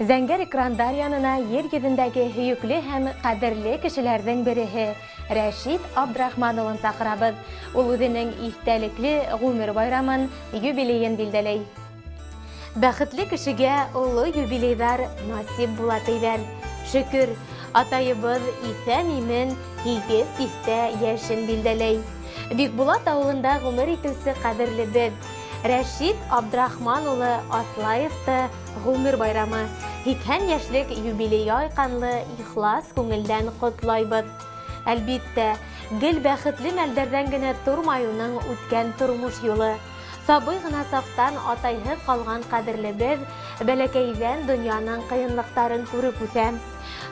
Зәңгәр экрандар янына ер йөзендәге һөйүкле һәм кадерле кешеләрдән береһе Рәшит Абдрахмановын сакырабыз. Ул үзенең истәлекле гомер байрамын, юбилейын билдәләй. Бәхетле кешегә олы юбилейдар насип була тиҙәр. Шөкөр, атайыбыҙ иҫән-имен 8 яшен билдәләй. Бикбулат ауылында ғүмер итеүсе ҡәҙерлебеҙ Рәшит Абдрахман улы Аслаевты ғүмер байрамы 80 йәшлек юбилей айҡанлы ихлас күңелдән ҡотлайбыҙ. Әлбиттә, гел бәхетле мәлдәрҙән генә тормай уның үткән тормош юлы. Сабый ғына саҡтан атайһыҙ ҡалған ҡәҙерлебеҙ бәләкәйҙән донъяның ҡыйынлыҡтарын күреп үҫә.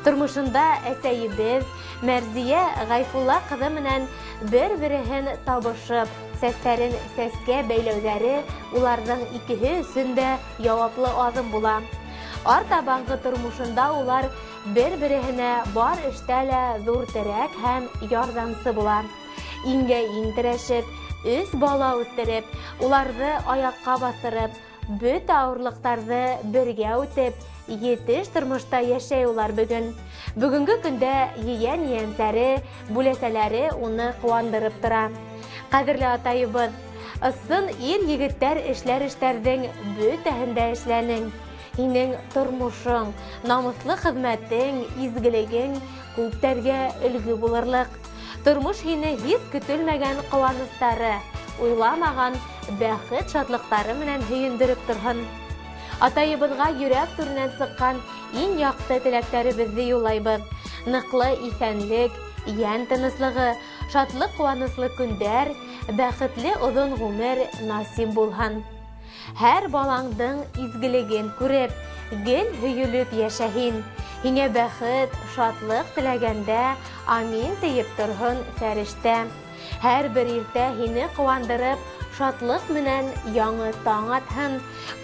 Тормошонда әсәйебеҙ Мәрзиә Ғайфулла ҡыҙы менән бер-береһен табышып, сәстәрен сәскә бәйләүҙәре уларҙың икеһе өсөн дә яуаплы аҙым була. Артабанғы тормошонда улар бер-береһенә бар эштә лә ҙур терәк һәм ярҙамсы була. Иңгә-иң терәшеп, 3 бала үҫтереп, уларҙы аяҡҡа баҫтырып, бөтә ауырлыҡтарҙы бергә үтеп, етеш тормошта йәшәй улар бөгөн. Бөгөнгө көндә ейән-ейәнсәре, бүләсәләре уны ҡыуандырып тора. Ҡәҙерле атайыбыҙ, ысын ир-егеттәр эшләр-эштәрҙең бөтәһендә эшләнең. Һинең тормошоң, намыҫлы хеҙмәтең, изгелегең күптәргә өлгө булырлыҡ. Тормош һине һис көтөлмәгән ҡыуаныстары, уйламаған бәхет шатлыҡтары менән һөйөндөрөп торһон. Атайыбыҙға йөрәк түренән сыҡҡан иң яҡты теләктәребеҙҙе юллайбыҙ. Ныҡлы иҫәнлек, йән тыныслығы, шатлыҡ ҡыуаныслы көндәр, бәхетле оҙон ғүмер насип булһын. Һәр балаңдың изгелеген күреп, гел һөйөлөп йәшәһин. Һиңә бәхет, шатлык теләгәндә амин тиеп торһон фәрештә. Һәр бер иртә һине ҡыуандырып, шатлык менән яңы таң атһын.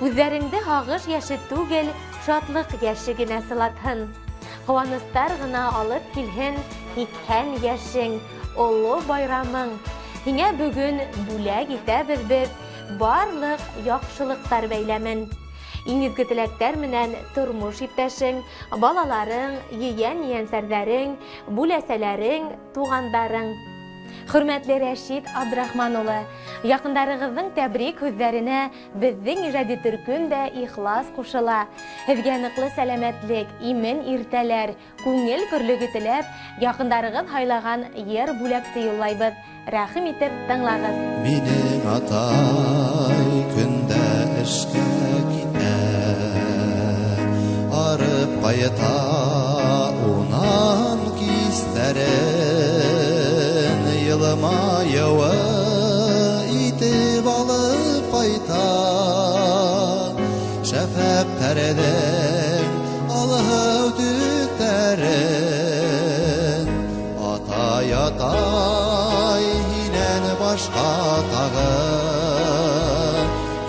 Күҙҙәреңде һағыш йәше түгел, шатлык йәше генә сылатһын. Ҡыуаныстар ғына алып килһен 80 йәшең, оло байрамың. Һиңә бөгөн бүләк итәбеҙ беҙ барлыҡ яҡшылыҡтар бәйләмен. Иң изге теләктәр менән тормош иптәшең, балаларың, ейән-ейәнсәрҙәрең, бүләсәләрең, туғандарың. Хөрмәтле Рәшит Абдрахман улы, яҡындарығыҙҙың тәбрик һүҙҙәренә беҙҙең ижади төркөм дә ихлас ҡушыла. Һеҙгә ныҡлы сәләмәтлек, имен иртәләр, күңел көрлөгө теләп, яҡындарығыҙ һайлаған йыр бүләкте юллайбыҙ. Рәхим итеп тыңлағыҙ. Минең атай көндә эшкә китә, арып ҡайта унан кистәрен, йылмайыуы итеп алып ҡайта. Шәфәҡтәрҙең алһыу төҫтәрен, атай, атай, һинән башҡа тағы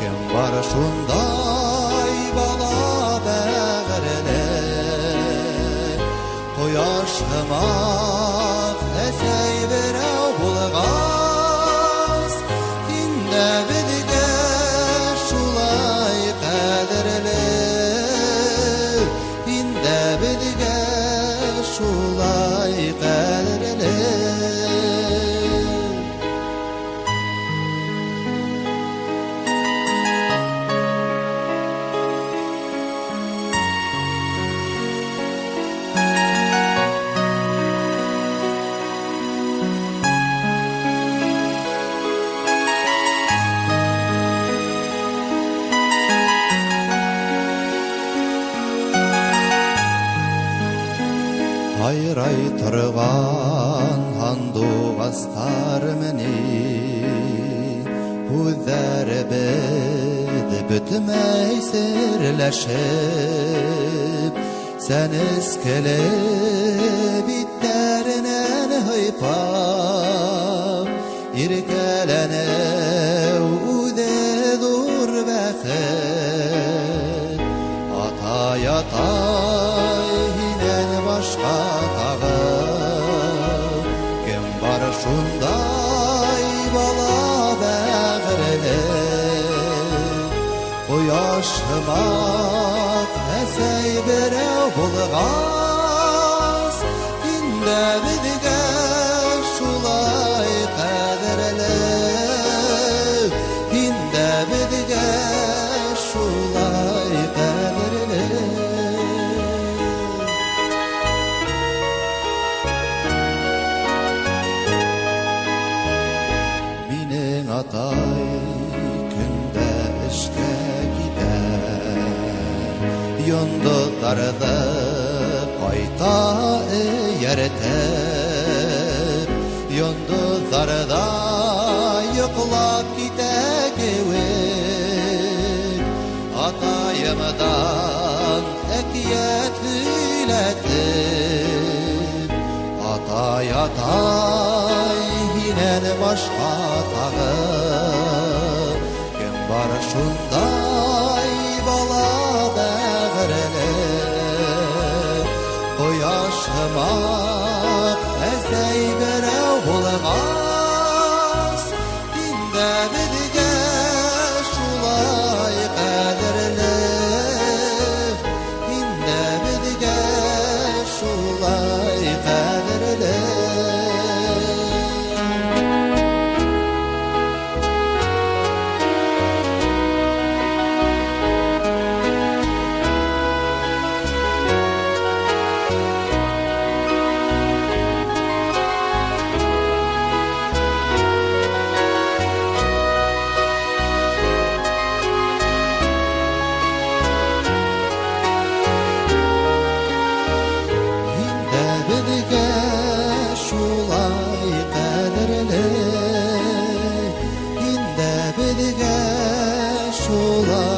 кем бар шундай бала бәғерле. Ҡояш һымаҡ әсәй берәү булғас, һин дә беҙгә шулай ҡәҙерле, һин дә беҙгә шулай ҡәҙерле. Һайрай торған һандуғастар менән һүҙҙәребеҙ бөтмәй серләшеп, сәнескеле биттәренән һыйпап, иркәләнеү үҙе ҙур бәхет. Атай, атай, һинән башҡа тағы кем бар шундай бала бәғерле. Ҡояш һымаҡ әсәй берәу булгас, инде беҙгә шулай ҡәҙерле, инде беҙгә шулай ҡәҙерле. Минең атай көндә эшкә йондоҙҙарҙы ҡайта эйәртеп, йондоҙҙарҙа йоҡлап китә кеүек, атайымдан әкиәт һөйләтеп, атай, атай, һинән башҡа тағы кем бар шундай бала бәғерле, ҡояш һымаҡ әсәй берәү булғас, инде беҙгә шулай ҡәҙерле, инде беҙгә шулай ҡәҙерле. Şulay